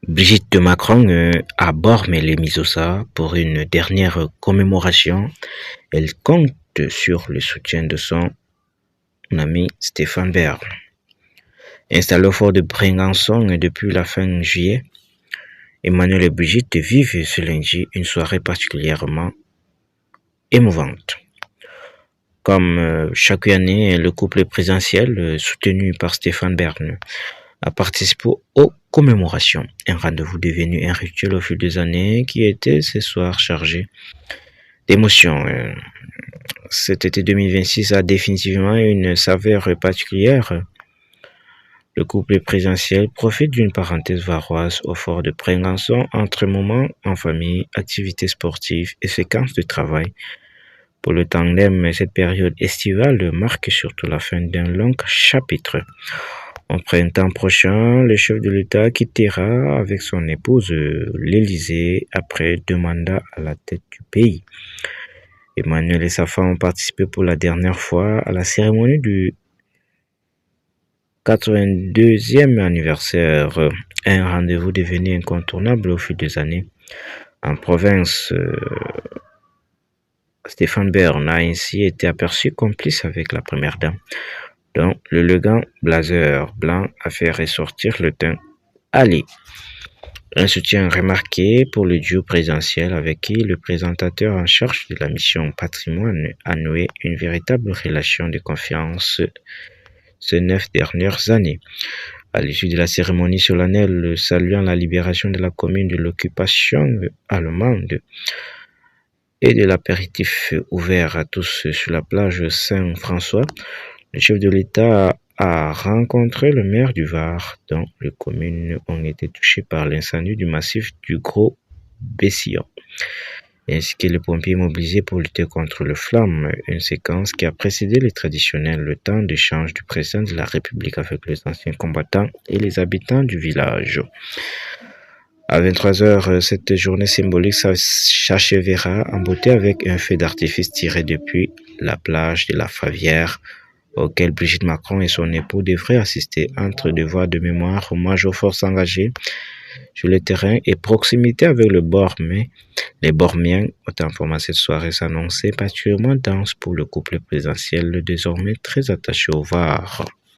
Brigitte Macron à Bormes-les-Mimosas pour une dernière commémoration. Elle compte sur le soutien de son ami Stéphane Bern. Installé au fort de Brégançon depuis la fin juillet, Emmanuel et Brigitte vivent ce lundi une soirée particulièrement émouvante. Comme chaque année, le couple présidentiel, soutenu par Stéphane Bern, a participé aux commémorations. Un rendez-vous devenu un rituel au fil des années qui était ce soir chargé d'émotions. Cet été 2026 a définitivement une saveur particulière. Le couple présidentiel profite d'une parenthèse varoise au fort de Brégançon entre moments en famille, activités sportives et séquences de travail. Pour le tandem, cette période estivale marque surtout la fin d'un long chapitre. En printemps prochain, le chef de l'État quittera avec son épouse l'Élysée après 2 mandats à la tête du pays. Emmanuel et sa femme ont participé pour la dernière fois à la cérémonie du 82e anniversaire, un rendez-vous devenu incontournable au fil des années. En province, Stéphane Bern a ainsi été aperçu complice avec la première dame, dont l'élégant blazer blanc a fait ressortir le teint Ali. Un soutien remarqué pour le duo présidentiel avec qui le présentateur en charge de la mission patrimoine a noué une véritable relation de confiance ces 9 dernières années. À l'issue de la cérémonie solennelle saluant la libération de la commune de l'occupation allemande et de l'apéritif ouvert à tous sur la plage Saint-François, le chef de l'État a rencontré le maire du Var, dont les communes ont été touchées par l'incendie du massif du Gros Bessillon, ainsi que les pompiers mobilisés pour lutter contre le flamme, une séquence qui a précédé le traditionnel temps d'échange du président de la République avec les anciens combattants et les habitants du village. À 23h, cette journée symbolique s'achèvera en beauté avec un feu d'artifice tiré depuis la plage de la Favière, auquel Brigitte Macron et son époux devraient assister entre devoirs de mémoire, hommage aux forces engagées sur le terrain et proximité avec le Bormes. Les Bormiens, autant pour moi cette soirée s'annonçait particulièrement dense pour le couple présidentiel, désormais très attaché au Var.